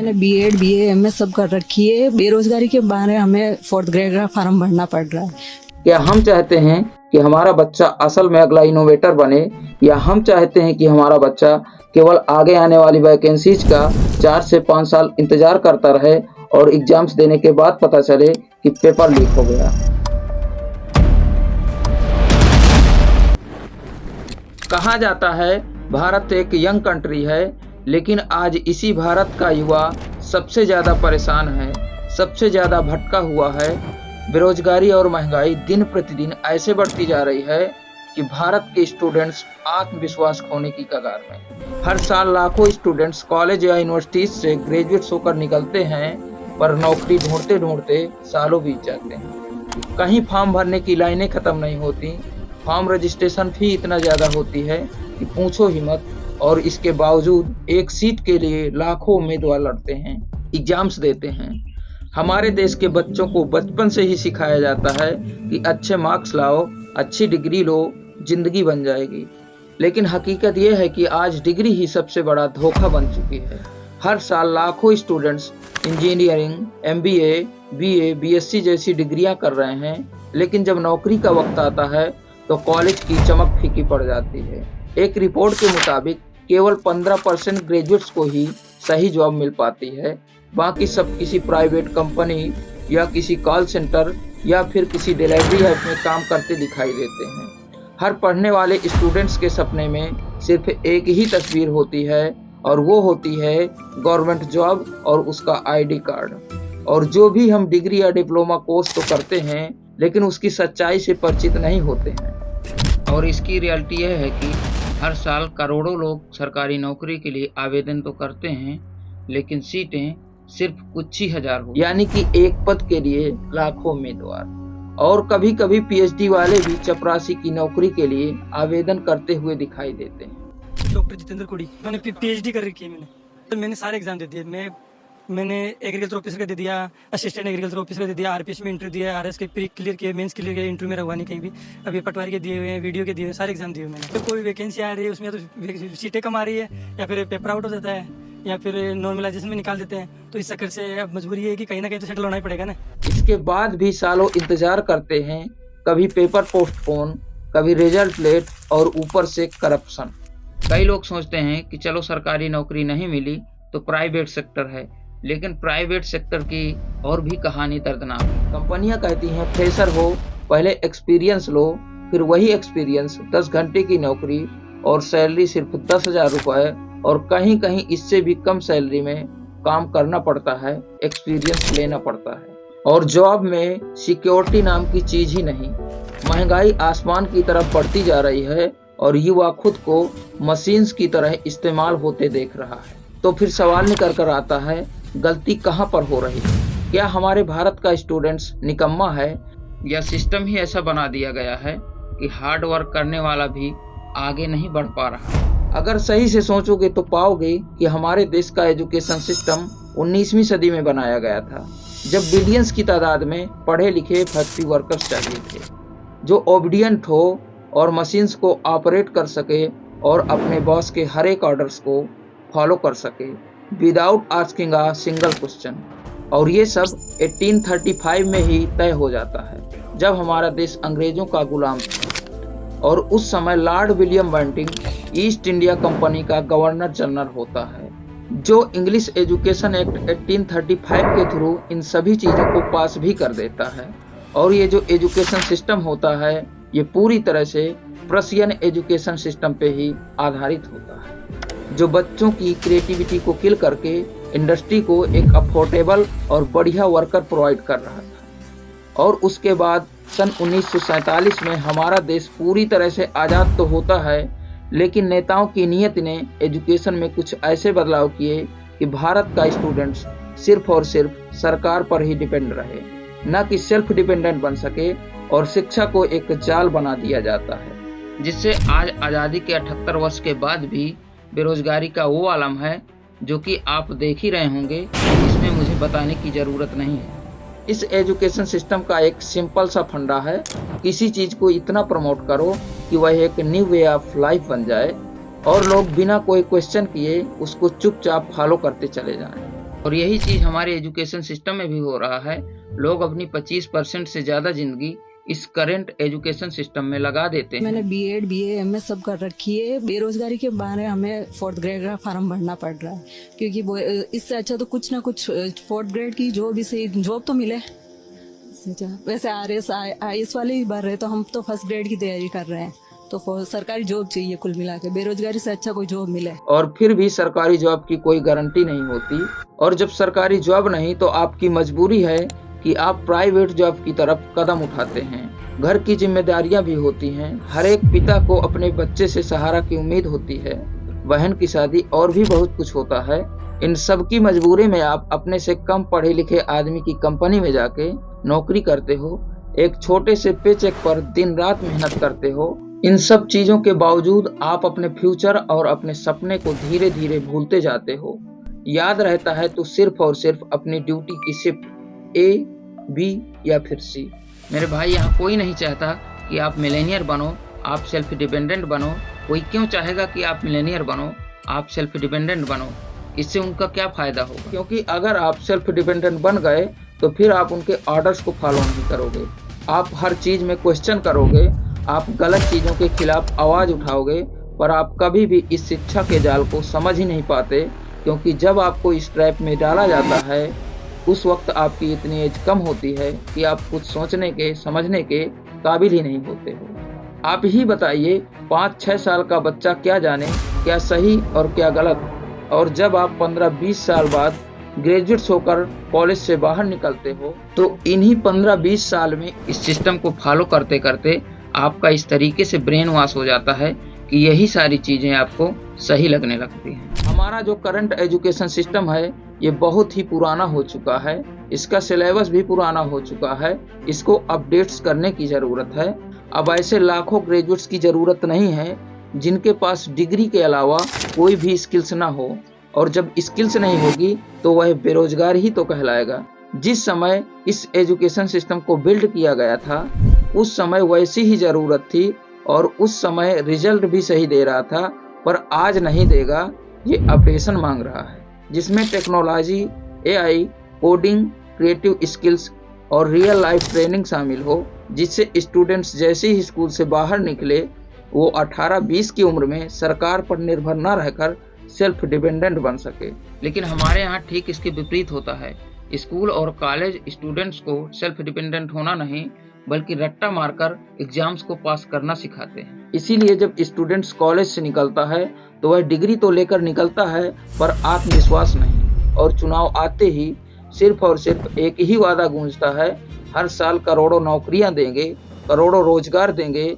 मैंने BEd BA MA सब कर रखी है। बेरोजगारी के बहाने हमें फोर्थ ग्रेड का फॉर्म भरना पड़ रहा है। क्या हम चाहते हैं कि हमारा बच्चा असल में अगला इनोवेटर बने, या हम चाहते हैं कि हमारा बच्चा केवल आगे आने वाली वैकेंसीज का 4 से 5 साल इंतजार करता रहे और एग्जाम्स देने के बाद पता चले कि पेपर लीक हो गया। कहा जाता है भारत एक यंग कंट्री है, लेकिन आज इसी भारत का युवा सबसे ज़्यादा परेशान है, सबसे ज़्यादा भटका हुआ है। बेरोजगारी और महंगाई दिन प्रतिदिन ऐसे बढ़ती जा रही है कि भारत के स्टूडेंट्स आत्मविश्वास खोने की कगार में। हर साल लाखों स्टूडेंट्स कॉलेज या यूनिवर्सिटीज से ग्रेजुएट्स होकर निकलते हैं, पर नौकरी ढूंढते ढूंढते सालों बीत जाते हैं। कहीं फॉर्म भरने की लाइनें खत्म नहीं होती, फॉर्म रजिस्ट्रेशन फी इतना ज़्यादा होती है कि पूछो ही मत, और इसके बावजूद एक सीट के लिए लाखों उम्मीदवार लड़ते हैं, एग्जाम्स देते हैं। हमारे देश के बच्चों को बचपन से ही सिखाया जाता है कि अच्छे मार्क्स लाओ, अच्छी डिग्री लो, जिंदगी बन जाएगी। लेकिन हकीकत यह है कि आज डिग्री ही सबसे बड़ा धोखा बन चुकी है। हर साल लाखों students engineering, MBA, BA, BSc जैसी डिग्रियां कर रहे हैं, लेकिन जब नौकरी का वक्त आता है तो कॉलेज की चमक फीकी पड़ जाती है। एक रिपोर्ट के मुताबिक केवल 15% ग्रेजुएट्स को ही सही जॉब मिल पाती है, बाकी सब किसी प्राइवेट कंपनी या किसी कॉल सेंटर या फिर किसी डिलीवरी ऐप में काम करते दिखाई देते हैं। हर पढ़ने वाले स्टूडेंट्स के सपने में सिर्फ एक ही तस्वीर होती है, और वो होती है गवर्नमेंट जॉब और उसका आईडी कार्ड। और जो भी हम डिग्री या डिप्लोमा कोर्स तो करते हैं, लेकिन उसकी सच्चाई से परिचित नहीं होते हैं। और इसकी रियलिटी यह है कि हर साल करोड़ों लोग सरकारी नौकरी के लिए आवेदन तो करते हैं, लेकिन सीटें सिर्फ कुछ ही हजार हो, यानी कि एक पद के लिए लाखों उम्मीदवार। और कभी कभी पीएचडी वाले भी चपरासी की नौकरी के लिए आवेदन करते हुए दिखाई देते हैं। डॉक्टर जितेंद्र कोड़ी, मैंने पीएचडी कर रखी है। मैंने सारे एग्जाम दे दिए। मैंने एग्रीकल्चर ऑफिसर का दे दिया, असिस्टेंट एग्रीकल्चर ऑफिसर का दे दिया, आरपीएस में इंटरव्यू दिया, आरएस के प्री क्लियर किए, मेंस क्लियर किए, इंटरव्यू मेरा हुआ नहीं कहीं भी। अभी पटवारी के दिए हुए हैं, वीडियो के दिए हुए, सारे एग्जाम दिए हुए मैंने। तो कोई वैकेंसी आ रही है उसमें तो सीटें कम आ रही है, या फिर पेपर आउट हो जाता है, या फिर नॉर्मलाइजेशन में निकाल देते हैं। तो इस चक्कर से अब मजबूरी है कि कहीं ना कहीं तो सेटल होना ही पड़ेगा ना। इसके बाद भी सालों इंतजार करते हैं, कभी पेपर पोस्टपोन, कभी रिजल्ट लेट, और ऊपर से करप्शन। कई लोग सोचते हैं कि चलो सरकारी नौकरी नहीं मिली तो प्राइवेट सेक्टर है, लेकिन प्राइवेट सेक्टर की और भी कहानी दर्दनाक है। कंपनियां कहती हैं फ्रेशर हो, पहले एक्सपीरियंस लो, फिर वही एक्सपीरियंस 10 घंटे की नौकरी और सैलरी सिर्फ 10,000 रुपए, और कहीं कहीं इससे भी कम सैलरी में काम करना पड़ता है, एक्सपीरियंस लेना पड़ता है। और जॉब में सिक्योरिटी नाम की चीज ही नहीं। महंगाई आसमान की तरफ बढ़ती जा रही है, और युवा खुद को मशीन्स की तरह इस्तेमाल होते देख रहा है। तो फिर सवाल निकल कर आता है, गलती कहाँ पर हो रही है? क्या हमारे भारत का स्टूडेंट्स निकम्मा है, या सिस्टम ही ऐसा बना दिया गया है कि हार्ड वर्क करने वाला भी आगे नहीं बढ़ पा रहा? अगर सही से सोचोगे तो पाओगे कि हमारे देश का एजुकेशन सिस्टम 19वीं सदी में बनाया गया था, जब बिलियंस की तादाद में पढ़े लिखे फैक्ट्री वर्कर्स चाहिए थे, जो ओबीडियंट हो और मशीन्स को ऑपरेट कर सके और अपने बॉस के हर एक ऑर्डर्स को फॉलो कर सके without asking a single question. और ये सब 1835 में ही तय हो जाता है, जब हमारा देश अंग्रेजों का गुलाम था, और उस समय Lord William Bentinck East India Company का गवर्नर जनरल होता है, जो इंग्लिश एजुकेशन एक्ट 1835 के थ्रू इन सभी चीज़ों को पास भी कर देता है। और ये जो एजुकेशन सिस्टम होता है, ये पूरी तरह से प्रशियन एजुकेशन सिस्टम पे ही आधारित होता है, जो बच्चों की क्रिएटिविटी को किल करके इंडस्ट्री को एक अफोर्डेबल और बढ़िया वर्कर प्रोवाइड कर रहा था। और उसके बाद सन 1947 में हमारा देश पूरी तरह से आज़ाद तो होता है, लेकिन नेताओं की नीयत ने एजुकेशन में कुछ ऐसे बदलाव किए कि भारत का स्टूडेंट्स सिर्फ और सिर्फ सरकार पर ही डिपेंड रहे, न कि सेल्फ डिपेंडेंट बन सके, और शिक्षा को एक जाल बना दिया जाता है, जिससे आज आज़ादी के 78 वर्ष के बाद भी बेरोजगारी का वो आलम है, जो कि आप देख ही रहे होंगे। इसमें मुझे बताने की ज़रूरत नहीं है। इस एजुकेशन सिस्टम का एक सिंपल सा फंडा है, किसी चीज़ को इतना प्रमोट करो कि वह एक न्यू वे ऑफ लाइफ बन जाए, और लोग बिना कोई क्वेश्चन किए उसको चुपचाप फॉलो करते चले जाएं। और यही चीज हमारे एजुकेशन सिस्टम में भी हो रहा है। लोग अपनी 25% से ज्यादा जिंदगी इस करंट एजुकेशन सिस्टम में लगा देते हैं। मैंने बीएड बीए एमए सब कर रखी है। बेरोजगारी के बहाने हमें फोर्थ ग्रेड का फॉर्म भरना पड़ रहा है, क्योंकि वो इससे अच्छा तो कुछ ना कुछ फोर्थ ग्रेड की जॉब तो मिले। वैसे आरएस आईएएस वाले ही भर रहे, तो हम तो फर्स्ट ग्रेड की तैयारी कर रहे हैं, तो सरकारी जॉब चाहिए। कुल मिला के बेरोजगारी से अच्छा कोई जॉब मिले। और फिर भी सरकारी जॉब की कोई गारंटी नहीं होती, और जब सरकारी जॉब नहीं तो आपकी मजबूरी है कि आप प्राइवेट जॉब की तरफ कदम उठाते हैं। घर की जिम्मेदारियां भी होती हैं। हर एक पिता को अपने बच्चे से सहारा की उम्मीद होती है, बहन की शादी और भी बहुत कुछ होता है। इन सब की मजबूरी में आप अपने से कम पढ़े लिखे आदमी की कंपनी में जाके नौकरी करते हो, एक छोटे से पेचेक पर दिन रात मेहनत करते हो। इन सब चीजों के बावजूद आप अपने फ्यूचर और अपने सपने को धीरे धीरे भूलते जाते हो। याद रहता है तो सिर्फ और सिर्फ अपनी ड्यूटी की शिफ्ट ए, बी या फिर सी। मेरे भाई, यहाँ कोई नहीं चाहता कि आप मिलेनियर बनो, आप सेल्फ डिपेंडेंट बनो। कोई क्यों चाहेगा कि आप मिलेनियर बनो, आप सेल्फ डिपेंडेंट बनो? इससे उनका क्या फायदा होगा? क्योंकि अगर आप सेल्फ डिपेंडेंट बन गए तो फिर आप उनके ऑर्डर्स को फॉलो नहीं करोगे, आप हर चीज में क्वेश्चन करोगे, आप गलत चीजों के खिलाफ आवाज उठाओगे। पर आप कभी भी इस शिक्षा के जाल को समझ ही नहीं पाते, क्योंकि जब आपको इस ट्रैप में डाला जाता है उस वक्त आपकी इतनी एज कम होती है कि आप कुछ सोचने के समझने के काबिल ही नहीं होते हो। आप ही बताइए, 5-6 साल का बच्चा क्या जाने क्या सही और क्या गलत। और जब आप 15-20 साल बाद ग्रेजुएट्स होकर कॉलेज से बाहर निकलते हो तो इन्हीं 15-20 साल में इस सिस्टम को फॉलो करते करते आपका इस तरीके से ब्रेन वॉश हो जाता है कि यही सारी चीजें आपको सही लगने लगती हैं। हमारा जो करंट एजुकेशन सिस्टम है ये बहुत ही पुराना हो चुका है, इसका सिलेबस भी पुराना हो चुका है, इसको अपडेट्स करने की जरूरत है। अब ऐसे लाखों ग्रेजुएट्स की जरूरत नहीं है जिनके पास डिग्री के अलावा कोई भी स्किल्स ना हो, और जब स्किल्स नहीं होगी तो वह बेरोजगार ही तो कहलाएगा। जिस समय इस एजुकेशन सिस्टम को बिल्ड किया गया था उस समय वैसी ही जरूरत थी और उस समय रिजल्ट भी सही दे रहा था, पर आज नहीं देगा। ये अपडेशन मांग रहा है जिसमें technology, AI, coding, creative skills और रियल लाइफ ट्रेनिंग शामिल हो, जिससे स्टूडेंट्स जैसे ही स्कूल से बाहर निकले वो 18-20 की उम्र में सरकार पर निर्भर न रहकर सेल्फ डिपेंडेंट बन सके। लेकिन हमारे यहाँ ठीक इसके विपरीत होता है। स्कूल और कॉलेज स्टूडेंट्स को सेल्फ डिपेंडेंट होना नहीं बल्कि रट्टा मारकर एग्जाम्स को पास करना सिखाते हैं। इसीलिए जब स्टूडेंट्स कॉलेज से निकलता है तो वह डिग्री तो लेकर निकलता है पर आत्मविश्वास नहीं, और चुनाव आते ही सिर्फ और सिर्फ एक ही वादा गूंजता है, हर साल करोड़ों नौकरियां देंगे, करोड़ों रोजगार देंगे।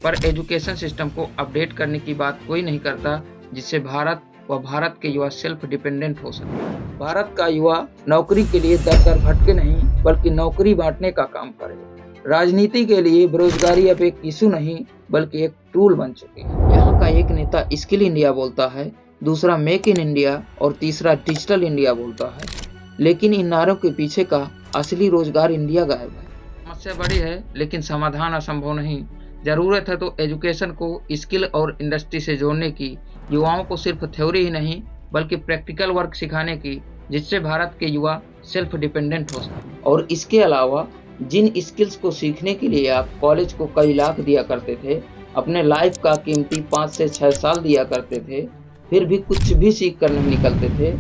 पर एजुकेशन सिस्टम को अपडेट करने की बात कोई नहीं करता जिससे भारत व भारत के युवा सेल्फ डिपेंडेंट हो सके। भारत का युवा नौकरी के लिए दर दर भटके नहीं बल्कि नौकरी बांटने का काम करे। राजनीति के लिए बेरोजगारी अब एक इशू नहीं बल्कि एक टूल बन चुकी है। यहाँ का एक नेता स्किल इंडिया बोलता है, दूसरा मेक इन इंडिया और तीसरा डिजिटल इंडिया बोलता है, लेकिन इन नारों के पीछे का असली रोजगार इंडिया गायब है। समस्या बड़ी है लेकिन समाधान असंभव नहीं। जरूरत है तो एजुकेशन को स्किल और इंडस्ट्री से जोड़ने की, युवाओं को सिर्फ थ्योरी ही नहीं बल्कि प्रैक्टिकल वर्क सिखाने की, जिससे भारत के युवा सेल्फ डिपेंडेंट हो सके। और इसके अलावा जिन स्किल्स को सीखने के लिए आप कॉलेज को कई लाख दिया करते थे, अपने लाइफ का कीमती 5 से 6 साल दिया करते थे, फिर भी कुछ भी सीख कर नहीं निकलते थे,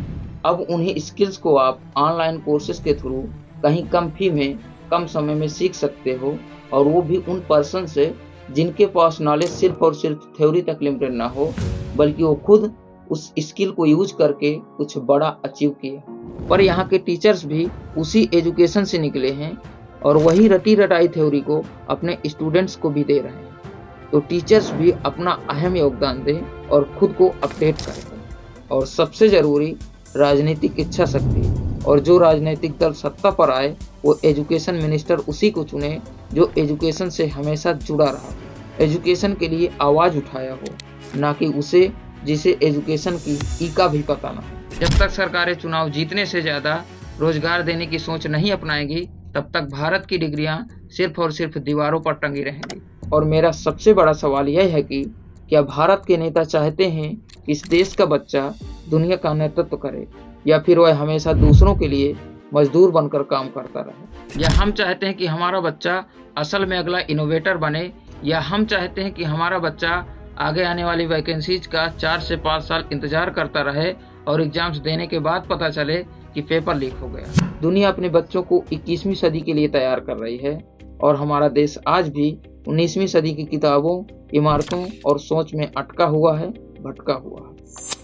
अब उन्हीं स्किल्स को आप ऑनलाइन कोर्सेज के थ्रू कहीं कम फी में कम समय में सीख सकते हो, और वो भी उन पर्सन से जिनके पास नॉलेज सिर्फ और सिर्फ थ्योरी तक लिमिटेड ना हो बल्कि वो खुद उस स्किल को यूज करके कुछ बड़ा अचीव किया। पर यहाँ के टीचर्स भी उसी एजुकेशन से निकले हैं और वही रटी रटाई थ्योरी को अपने स्टूडेंट्स को भी दे रहे हैं। तो टीचर्स भी अपना अहम योगदान दें और खुद को अपडेट करें। और सबसे जरूरी राजनीतिक इच्छा शक्ति, और जो राजनीतिक दल सत्ता पर आए वो एजुकेशन मिनिस्टर उसी को चुने जो एजुकेशन से हमेशा जुड़ा रहा हो, एजुकेशन के लिए आवाज उठाया हो, ना कि उसे जिसे एजुकेशन की ई का भी पता ना हो। जब तक सरकारें चुनाव जीतने से ज्यादा रोजगार देने की सोच नहीं अपनाएगी तब तक भारत की डिग्रियां सिर्फ और सिर्फ दीवारों पर टंगी रहेंगी। और मेरा सबसे बड़ा सवाल यह है कि क्या भारत के नेता चाहते हैं कि इस देश का बच्चा दुनिया का नेतृत्व करे, या फिर वह हमेशा दूसरों के लिए मजदूर बनकर काम करता रहे। या हम चाहते हैं कि हमारा बच्चा असल में अगला इनोवेटर बने, या हम चाहते हैं कि हमारा बच्चा आगे आने वाली वैकेंसीज का 4 से 5 साल इंतजार करता रहे और एग्जाम्स देने के बाद पता चले कि पेपर लीक हो गया। दुनिया अपने बच्चों को 21वीं सदी के लिए तैयार कर रही है और हमारा देश आज भी 19वीं सदी की किताबों, इमारतों और सोच में अटका हुआ है, भटका हुआ है।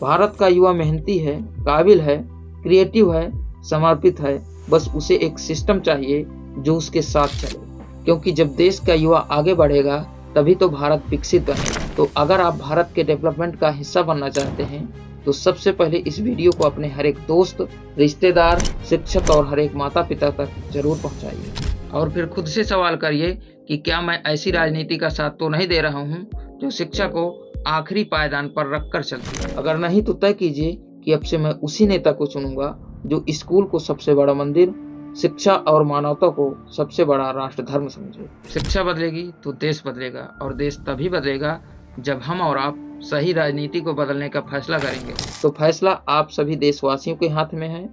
भारत का युवा मेहनती है, काबिल है, क्रिएटिव है, समर्पित है। बस उसे एक सिस्टम चाहिए जो उसके साथ चले, क्योंकि जब देश का युवा आगे बढ़ेगा तभी तो भारत विकसित बनेगा। तो अगर आप भारत के डेवलपमेंट का हिस्सा बनना चाहते हैं तो सबसे पहले इस वीडियो को अपने हर एक दोस्त, रिश्तेदार, शिक्षक और हर एक माता पिता तक जरूर पहुंचाइए। और फिर खुद से सवाल करिए कि क्या मैं ऐसी राजनीति का साथ तो नहीं दे रहा हूं जो शिक्षा को आखिरी पायदान पर रखकर चलती है। अगर नहीं तो तय कीजिए कि अब से मैं उसी नेता को चुनूंगा जो स्कूल को सबसे बड़ा मंदिर, शिक्षा और मानवता को सबसे बड़ा राष्ट्र धर्म समझे। शिक्षा बदलेगी तो देश बदलेगा, और देश तभी बदलेगा जब हम और आप सही राजनीति को बदलने का फैसला करेंगे। तो फैसला आप सभी देशवासियों के हाथ में है,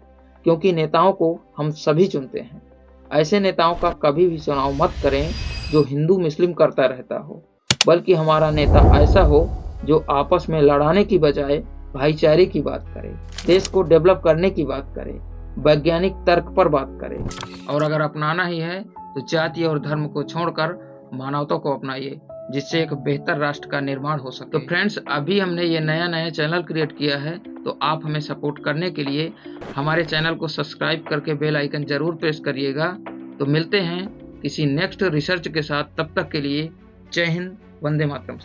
क्योंकि नेताओं को हम सभी चुनते हैं। ऐसे नेताओं का कभी भी चुनाव मत करें जो हिंदू मुस्लिम करता रहता हो, बल्कि हमारा नेता ऐसा हो जो आपस में लड़ाने की बजाय भाईचारे की बात करे, देश को डेवलप करने की बात करे, वैज्ञानिक तर्क पर बात करे। और अगर अपनाना ही है तो जाति और धर्म को छोड़कर मानवता को अपनाइए, जिससे एक बेहतर राष्ट्र का निर्माण हो सके। तो फ्रेंड्स, अभी हमने ये नया चैनल क्रिएट किया है, तो आप हमें सपोर्ट करने के लिए हमारे चैनल को सब्सक्राइब करके बेल आइकन जरूर प्रेस करिएगा। तो मिलते हैं किसी नेक्स्ट रिसर्च के साथ, तब तक के लिए जय हिंद, वंदे मातरम।